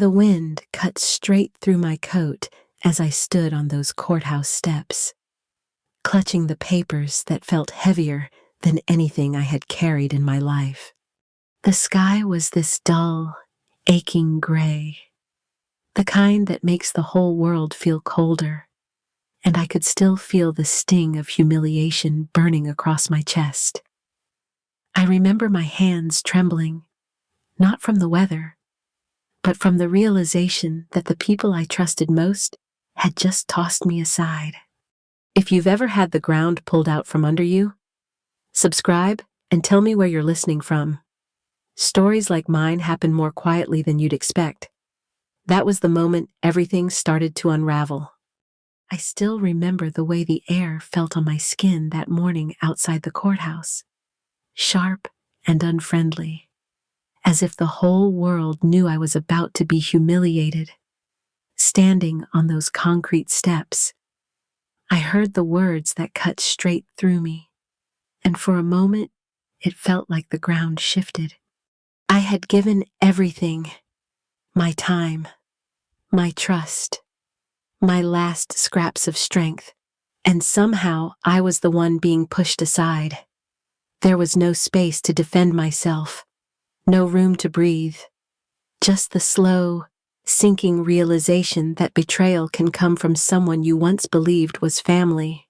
The wind cut straight through my coat as I stood on those courthouse steps, clutching the papers that felt heavier than anything I had carried in my life. The sky was this dull, aching gray, the kind that makes the whole world feel colder, and I could still feel the sting of humiliation burning across my chest. I remember my hands trembling, not from the weather, but from the realization that the people I trusted most had just tossed me aside. If you've ever had the ground pulled out from under you, subscribe and tell me where you're listening from. Stories like mine happen more quietly than you'd expect. That was the moment everything started to unravel. I still remember the way the air felt on my skin that morning outside the courthouse, sharp and unfriendly, as if the whole world knew I was about to be humiliated. Standing on those concrete steps, I heard the words that cut straight through me, and for a moment, it felt like the ground shifted. I had given everything, my time, my trust, my last scraps of strength, and somehow I was the one being pushed aside. There was no space to defend myself, no room to breathe, just the slow, sinking realization that betrayal can come from someone you once believed was family.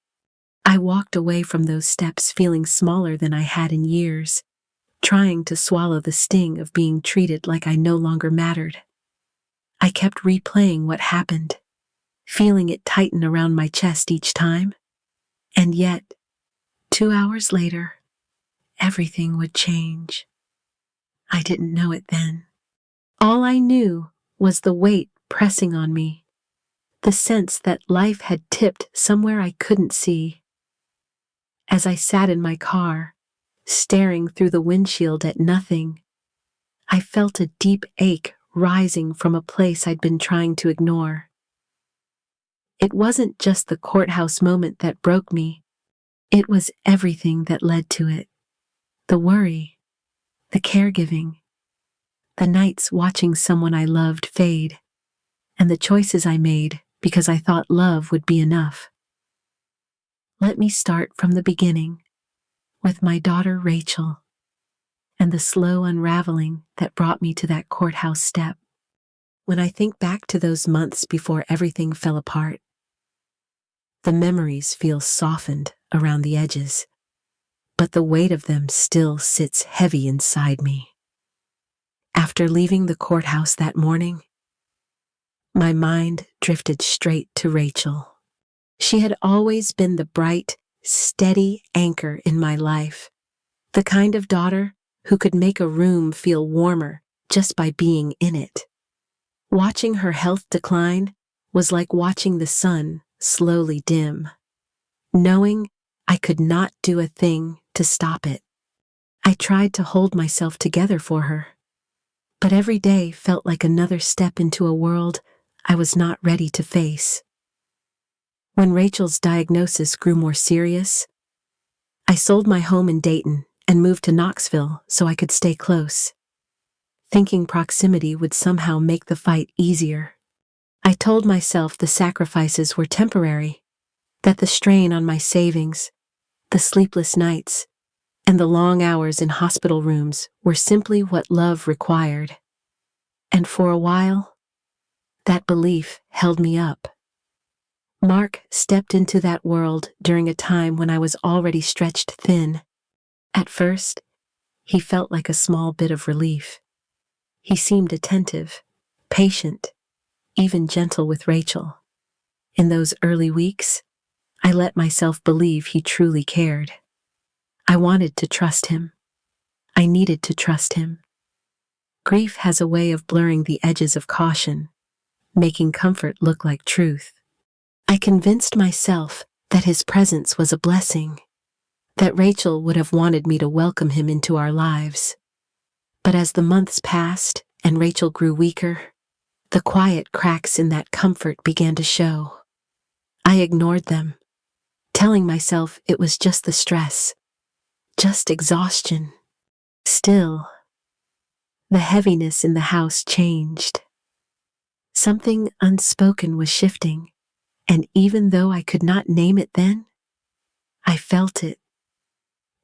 I walked away from those steps feeling smaller than I had in years, trying to swallow the sting of being treated like I no longer mattered. I kept replaying what happened, feeling it tighten around my chest each time. And yet, 2 hours later, everything would change. I didn't know it then. All I knew was the weight pressing on me, the sense that life had tipped somewhere I couldn't see. As I sat in my car, staring through the windshield at nothing, I felt a deep ache rising from a place I'd been trying to ignore. It wasn't just the courthouse moment that broke me, it was everything that led to it. The worry, the caregiving, the nights watching someone I loved fade, and the choices I made because I thought love would be enough. Let me start from the beginning, with my daughter Rachel, and the slow unraveling that brought me to that courthouse step. When I think back to those months before everything fell apart, the memories feel softened around the edges, but the weight of them still sits heavy inside me. After leaving the courthouse that morning, my mind drifted straight to Rachel. She had always been the bright, steady anchor in my life, the kind of daughter who could make a room feel warmer just by being in it. Watching her health decline was like watching the sun slowly dim, knowing I could not do a thing to stop it. I tried to hold myself together for her, but every day felt like another step into a world I was not ready to face. When Rachel's diagnosis grew more serious, I sold my home in Dayton and moved to Knoxville so I could stay close, thinking proximity would somehow make the fight easier. I told myself the sacrifices were temporary, that the strain on my savings, the sleepless nights, and the long hours in hospital rooms were simply what love required. And for a while, that belief held me up. Mark stepped into that world during a time when I was already stretched thin. At first, he felt like a small bit of relief. He seemed attentive, patient, even gentle with Rachel. In those early weeks, I let myself believe he truly cared. I wanted to trust him. I needed to trust him. Grief has a way of blurring the edges of caution, making comfort look like truth. I convinced myself that his presence was a blessing, that Rachel would have wanted me to welcome him into our lives. But as the months passed and Rachel grew weaker, the quiet cracks in that comfort began to show. I ignored them, telling myself it was just the stress, just exhaustion. Still, the heaviness in the house changed. Something unspoken was shifting, and even though I could not name it then, I felt it.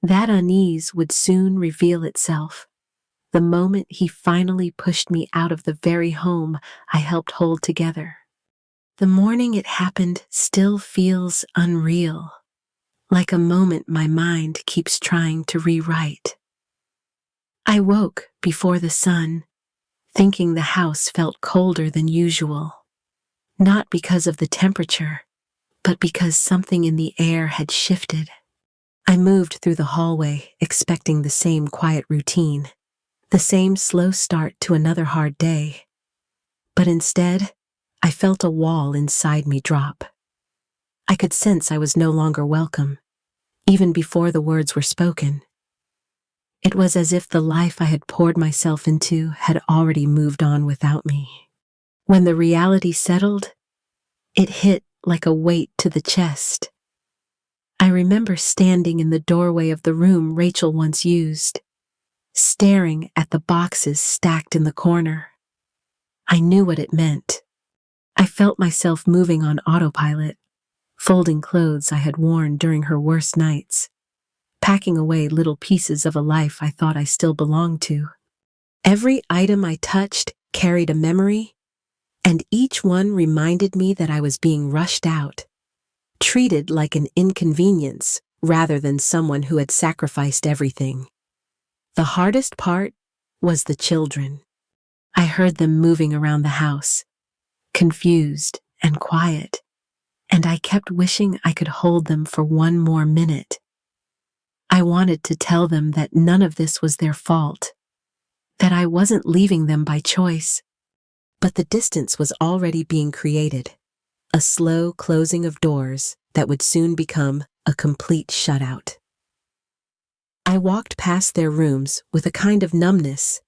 That unease would soon reveal itself, the moment he finally pushed me out of the very home I helped hold together. The morning it happened still feels unreal, like a moment my mind keeps trying to rewrite. I woke before the sun, thinking the house felt colder than usual, not because of the temperature, but because something in the air had shifted. I moved through the hallway, expecting the same quiet routine, the same slow start to another hard day. But instead, I felt a wall inside me drop. I could sense I was no longer welcome, even before the words were spoken. It was as if the life I had poured myself into had already moved on without me. When the reality settled, it hit like a weight to the chest. I remember standing in the doorway of the room Rachel once used, staring at the boxes stacked in the corner. I knew what it meant. I felt myself moving on autopilot, folding clothes I had worn during her worst nights, packing away little pieces of a life I thought I still belonged to. Every item I touched carried a memory, and each one reminded me that I was being rushed out, treated like an inconvenience rather than someone who had sacrificed everything. The hardest part was the children. I heard them moving around the house, confused and quiet, and I kept wishing I could hold them for one more minute. I wanted to tell them that none of this was their fault, that I wasn't leaving them by choice, but the distance was already being created, a slow closing of doors that would soon become a complete shutout. I walked past their rooms with a kind of numbness,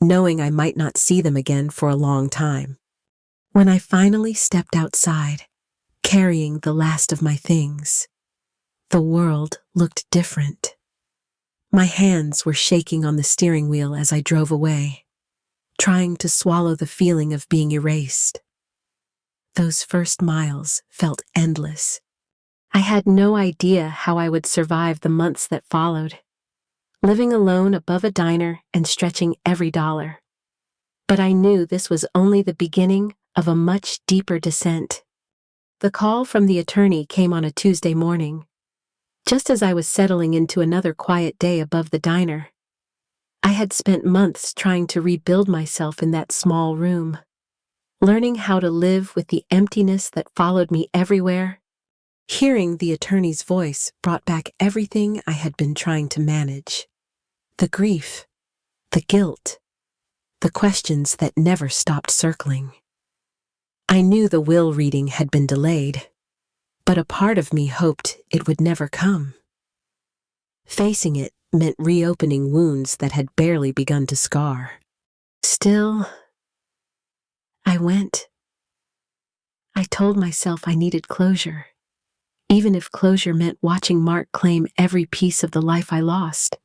knowing I might not see them again for a long time. When I finally stepped outside, carrying the last of my things, the world looked different. My hands were shaking on the steering wheel as I drove away, trying to swallow the feeling of being erased. Those first miles felt endless. I had no idea how I would survive the months that followed, living alone above a diner and stretching every dollar. But I knew this was only the beginning of a much deeper descent. The call from the attorney came on a Tuesday morning, just as I was settling into another quiet day above the diner. I had spent months trying to rebuild myself in that small room, learning how to live with the emptiness that followed me everywhere. Hearing the attorney's voice brought back everything I had been trying to manage. The grief, the guilt, the questions that never stopped circling. I knew the will reading had been delayed, but a part of me hoped it would never come. Facing it meant reopening wounds that had barely begun to scar. Still, I went. I told myself I needed closure, even if closure meant watching Mark claim every piece of the life I lost.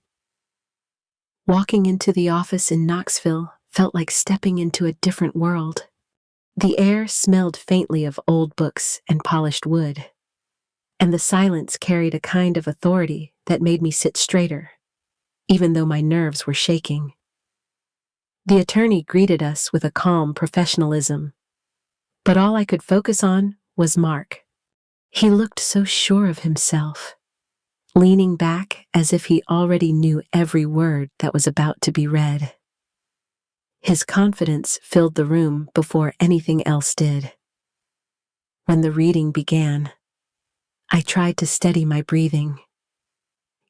Walking into the office in Knoxville felt like stepping into a different world. The air smelled faintly of old books and polished wood, and the silence carried a kind of authority that made me sit straighter, even though my nerves were shaking. The attorney greeted us with a calm professionalism, but all I could focus on was Mark. He looked so sure of himself, leaning back as if he already knew every word that was about to be read. His confidence filled the room before anything else did. When the reading began, I tried to steady my breathing.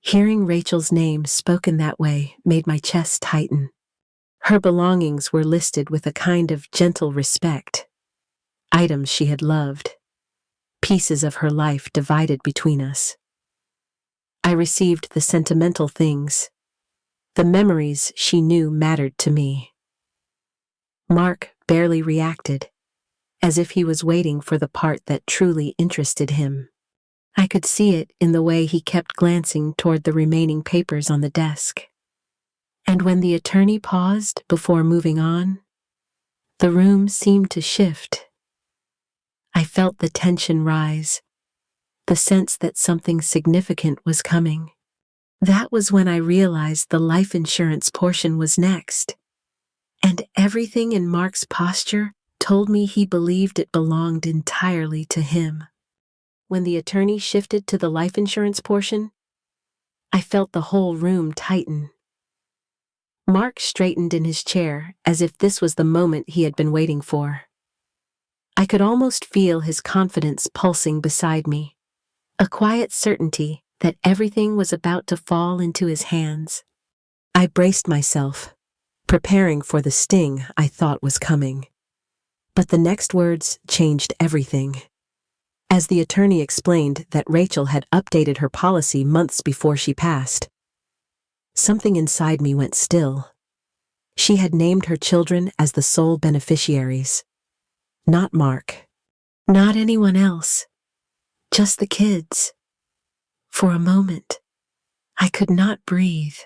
Hearing Rachel's name spoken that way made my chest tighten. Her belongings were listed with a kind of gentle respect. Items she had loved, pieces of her life divided between us. I received the sentimental things, the memories she knew mattered to me. Mark barely reacted, as if he was waiting for the part that truly interested him. I could see it in the way he kept glancing toward the remaining papers on the desk. And when the attorney paused before moving on, The room seemed to shift. I felt the tension rise, the sense that something significant was coming. That was when I realized the life insurance portion was next. And everything in Mark's posture told me he believed it belonged entirely to him. When the attorney shifted to the life insurance portion, I felt the whole room tighten. Mark straightened in his chair as if this was the moment he had been waiting for. I could almost feel his confidence pulsing beside me, a quiet certainty that everything was about to fall into his hands. I braced myself, preparing for the sting I thought was coming. But the next words changed everything. As the attorney explained that Rachel had updated her policy months before she passed, something inside me went still. She had named her children as the sole beneficiaries. Not Mark. Not anyone else. Just the kids. For a moment, I could not breathe.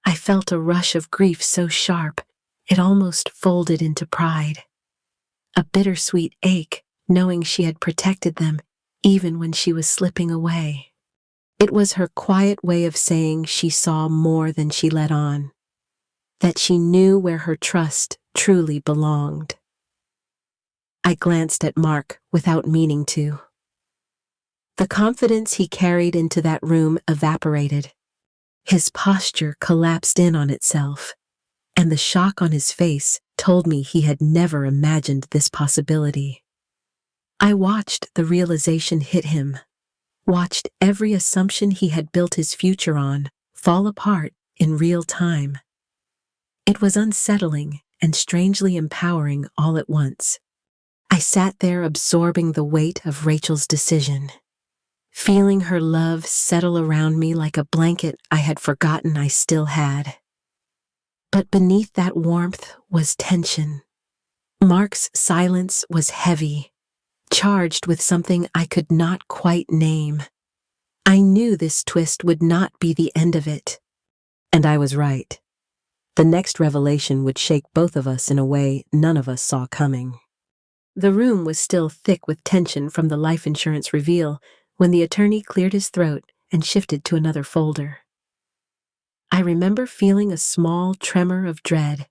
I felt a rush of grief so sharp, it almost folded into pride. A bittersweet ache, knowing she had protected them, even when she was slipping away. It was her quiet way of saying she saw more than she let on, that she knew where her trust truly belonged. I glanced at Mark without meaning to. The confidence he carried into that room evaporated. His posture collapsed in on itself, and the shock on his face told me he had never imagined this possibility. I watched the realization hit him, watched every assumption he had built his future on fall apart in real time. It was unsettling and strangely empowering all at once. I sat there absorbing the weight of Rachel's decision, feeling her love settle around me like a blanket I had forgotten I still had. But beneath that warmth was tension. Mark's silence was heavy, charged with something I could not quite name. I knew this twist would not be the end of it. And I was right. The next revelation would shake both of us in a way none of us saw coming. The room was still thick with tension from the life insurance reveal when the attorney cleared his throat and shifted to another folder. I remember feeling a small tremor of dread,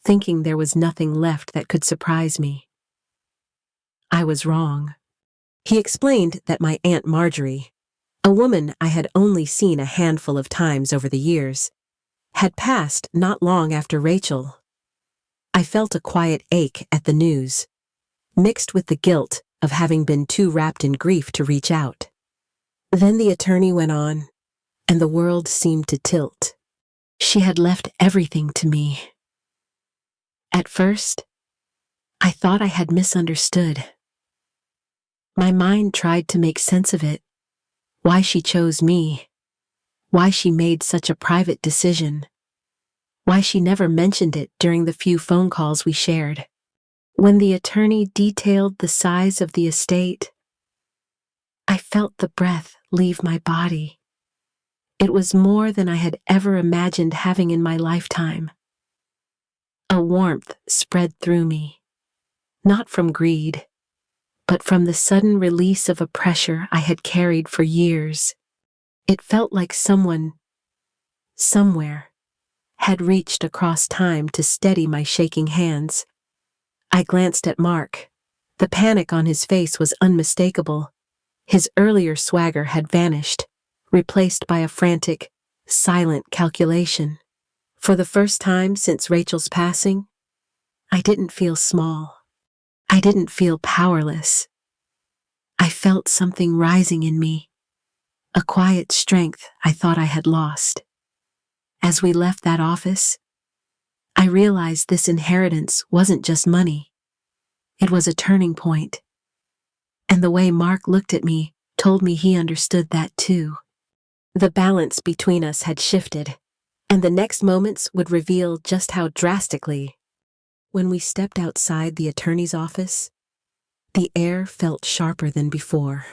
thinking there was nothing left that could surprise me. I was wrong. He explained that my Aunt Marjorie, a woman I had only seen a handful of times over the years, had passed not long after Rachel. I felt a quiet ache at the news, mixed with the guilt of having been too wrapped in grief to reach out. Then the attorney went on, and the world seemed to tilt. She had left everything to me. At first, I thought I had misunderstood. My mind tried to make sense of it, why she chose me, why she made such a private decision, why she never mentioned it during the few phone calls we shared. When the attorney detailed the size of the estate, I felt the breath leave my body. It was more than I had ever imagined having in my lifetime. A warmth spread through me, not from greed, but from the sudden release of a pressure I had carried for years. It felt like someone, somewhere, had reached across time to steady my shaking hands. I glanced at Mark. The panic on his face was unmistakable. His earlier swagger had vanished, replaced by a frantic, silent calculation. For the first time since Rachel's passing, I didn't feel small. I didn't feel powerless. I felt something rising in me, a quiet strength I thought I had lost. As we left that office, I realized this inheritance wasn't just money. It was a turning point. And the way Mark looked at me told me he understood that too. The balance between us had shifted, and the next moments would reveal just how drastically. When we stepped outside the attorney's office, the air felt sharper than before,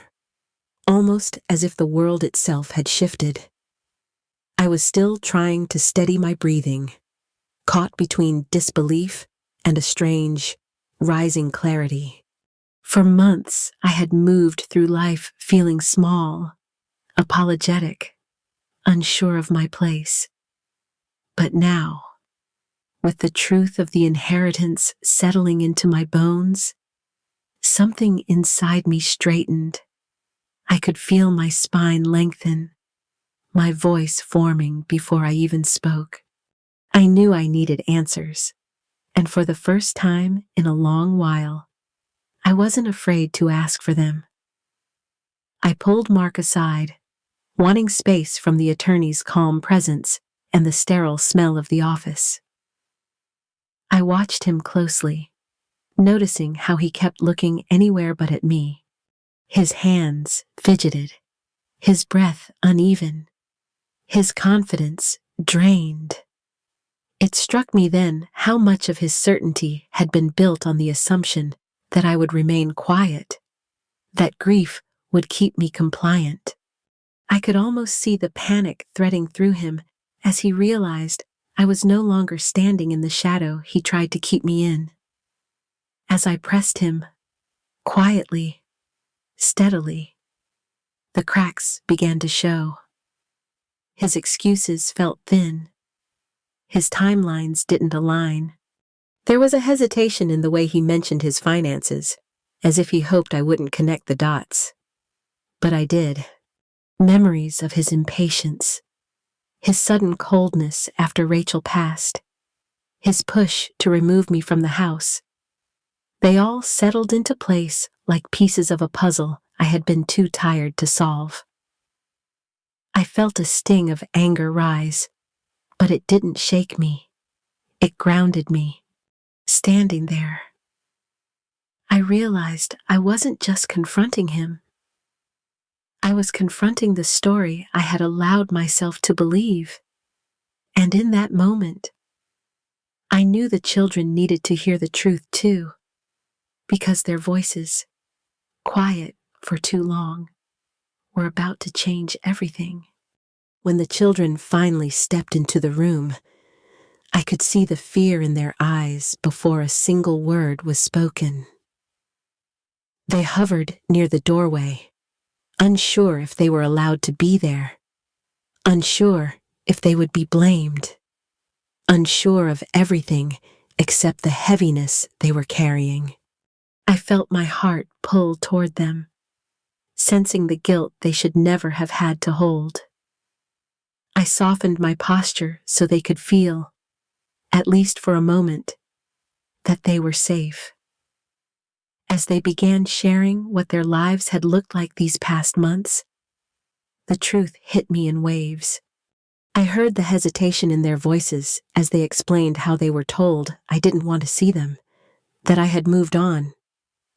almost as if the world itself had shifted. I was still trying to steady my breathing, caught between disbelief and a strange, rising clarity. For months, I had moved through life feeling small, apologetic, unsure of my place. But now, with the truth of the inheritance settling into my bones, something inside me straightened. I could feel my spine lengthen, my voice forming before I even spoke. I knew I needed answers, and for the first time in a long while, I wasn't afraid to ask for them. I pulled Mark aside, wanting space from the attorney's calm presence and the sterile smell of the office. I watched him closely, noticing how he kept looking anywhere but at me. His hands fidgeted, his breath uneven, his confidence drained. It struck me then how much of his certainty had been built on the assumption that I would remain quiet, that grief would keep me compliant. I could almost see the panic threading through him as he realized I was no longer standing in the shadow he tried to keep me in. As I pressed him, quietly, steadily, the cracks began to show. His excuses felt thin. His timelines didn't align. There was a hesitation in the way he mentioned his finances, as if he hoped I wouldn't connect the dots. But I did. Memories of his impatience, his sudden coldness after Rachel passed, his push to remove me from the house. They all settled into place like pieces of a puzzle I had been too tired to solve. I felt a sting of anger rise, but it didn't shake me. It grounded me. Standing there, I realized I wasn't just confronting him. I was confronting the story I had allowed myself to believe. And in that moment, I knew the children needed to hear the truth too, because their voices, quiet for too long, were about to change everything. When the children finally stepped into the room, I could see the fear in their eyes before a single word was spoken. They hovered near the doorway, unsure if they were allowed to be there, unsure if they would be blamed, unsure of everything except the heaviness they were carrying. I felt my heart pull toward them, sensing the guilt they should never have had to hold. I softened my posture so they could feel, at least for a moment, that they were safe. As they began sharing what their lives had looked like these past months, the truth hit me in waves. I heard the hesitation in their voices as they explained how they were told I didn't want to see them, that I had moved on,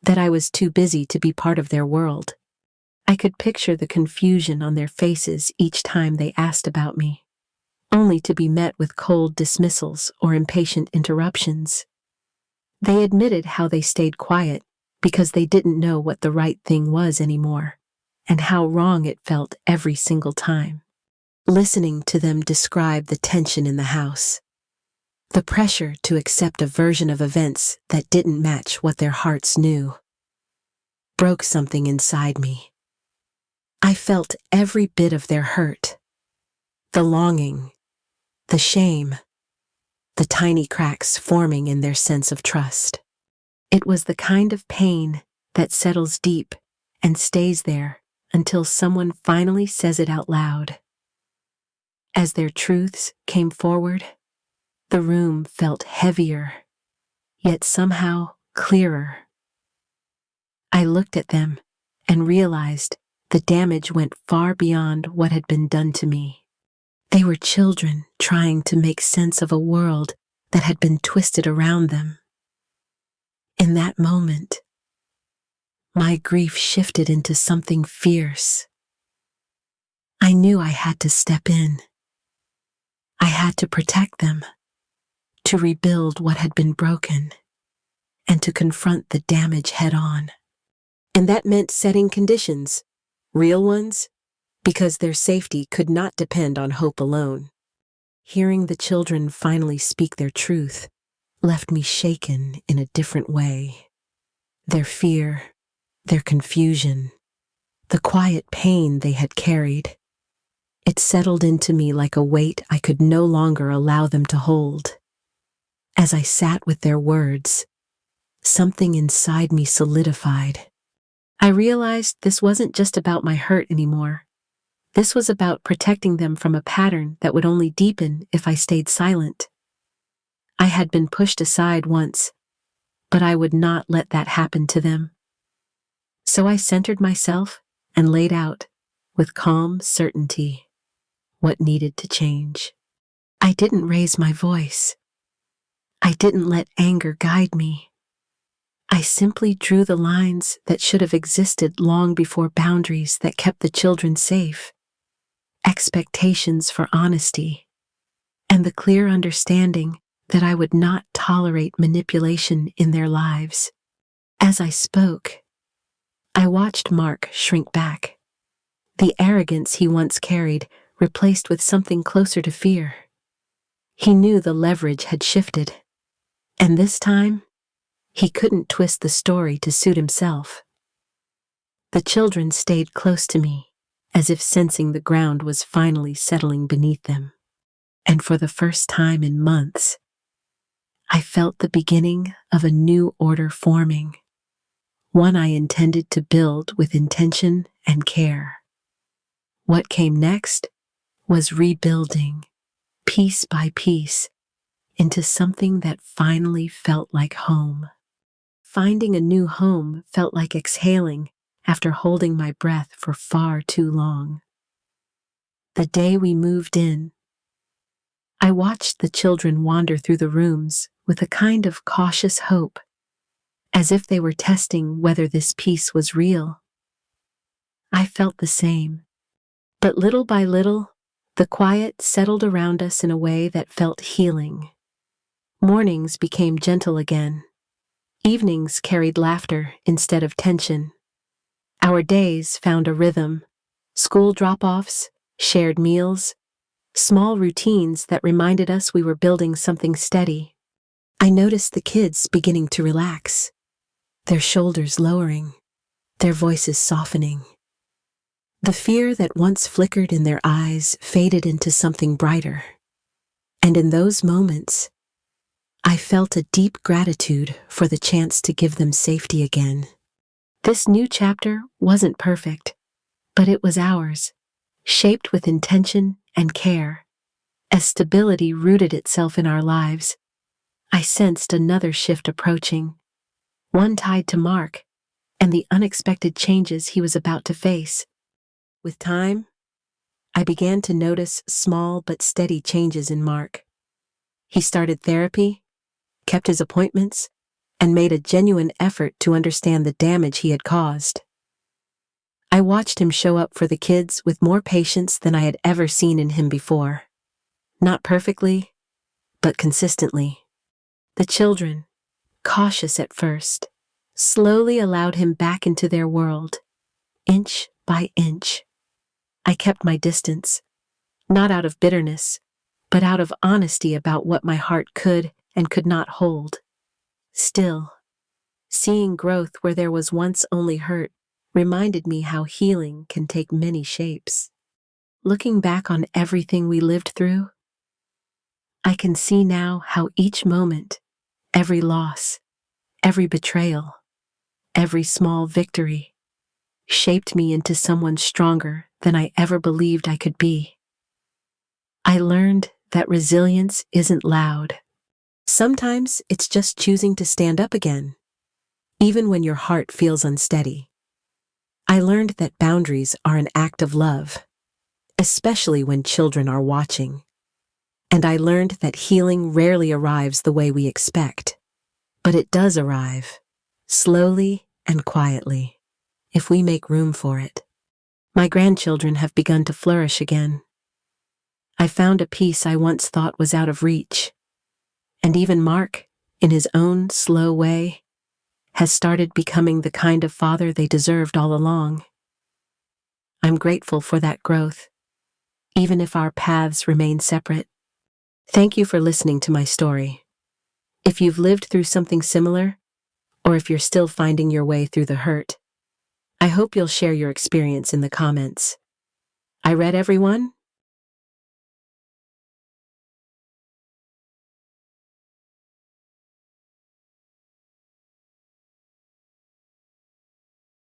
that I was too busy to be part of their world. I could picture the confusion on their faces each time they asked about me, only to be met with cold dismissals or impatient interruptions. They admitted how they stayed quiet because they didn't know what the right thing was anymore, and how wrong it felt every single time. Listening to them describe the tension in the house, the pressure to accept a version of events that didn't match what their hearts knew, broke something inside me. I felt every bit of their hurt, the longing, the shame, the tiny cracks forming in their sense of trust. It was the kind of pain that settles deep and stays there until someone finally says it out loud. As their truths came forward, the room felt heavier, yet somehow clearer. I looked at them and realized the damage went far beyond what had been done to me. They were children trying to make sense of a world that had been twisted around them. In that moment, my grief shifted into something fierce. I knew I had to step in. I had to protect them, to rebuild what had been broken, and to confront the damage head on. And that meant setting conditions, real ones, because their safety could not depend on hope alone. Hearing the children finally speak their truth left me shaken in a different way. Their fear, their confusion, the quiet pain they had carried. It settled into me like a weight I could no longer allow them to hold. As I sat with their words, something inside me solidified. I realized this wasn't just about my hurt anymore. This was about protecting them from a pattern that would only deepen if I stayed silent. I had been pushed aside once, but I would not let that happen to them. So I centered myself and laid out, with calm certainty, what needed to change. I didn't raise my voice. I didn't let anger guide me. I simply drew the lines that should have existed long before boundaries that kept the children safe, expectations for honesty, and the clear understanding that I would not tolerate manipulation in their lives. As I spoke, I watched Mark shrink back, the arrogance he once carried replaced with something closer to fear. He knew the leverage had shifted, and this time, he couldn't twist the story to suit himself. The children stayed close to me, as if sensing the ground was finally settling beneath them. And for the first time in months, I felt the beginning of a new order forming, one I intended to build with intention and care. What came next was rebuilding, piece by piece, into something that finally felt like home. Finding a new home felt like exhaling after holding my breath for far too long. The day we moved in, I watched the children wander through the rooms with a kind of cautious hope, as if they were testing whether this peace was real. I felt the same, but little by little, the quiet settled around us in a way that felt healing. Mornings became gentle again. Evenings carried laughter instead of tension. Our days found a rhythm: school drop-offs, shared meals, small routines that reminded us we were building something steady. I noticed the kids beginning to relax, their shoulders lowering, their voices softening. The fear that once flickered in their eyes faded into something brighter. And in those moments, I felt a deep gratitude for the chance to give them safety again. This new chapter wasn't perfect, but it was ours, shaped with intention and care. As stability rooted itself in our lives, I sensed another shift approaching, one tied to Mark and the unexpected changes he was about to face. With time, I began to notice small but steady changes in Mark. He started therapy, kept his appointments, and made a genuine effort to understand the damage he had caused. I watched him show up for the kids with more patience than I had ever seen in him before. Not perfectly, but consistently. The children, cautious at first, slowly allowed him back into their world, inch by inch. I kept my distance, not out of bitterness, but out of honesty about what my heart could and could not hold. Still, seeing growth where there was once only hurt reminded me how healing can take many shapes. Looking back on everything we lived through, I can see now how each moment, every loss, every betrayal, every small victory, shaped me into someone stronger than I ever believed I could be. I learned that resilience isn't loud. Sometimes it's just choosing to stand up again, even when your heart feels unsteady. I learned that boundaries are an act of love, especially when children are watching. And I learned that healing rarely arrives the way we expect, but it does arrive, slowly and quietly, if we make room for it. My grandchildren have begun to flourish again. I found a peace I once thought was out of reach. And even Mark, in his own slow way, has started becoming the kind of father they deserved all along. I'm grateful for that growth, even if our paths remain separate. Thank you for listening to my story. If you've lived through something similar, or if you're still finding your way through the hurt, I hope you'll share your experience in the comments. I read everyone.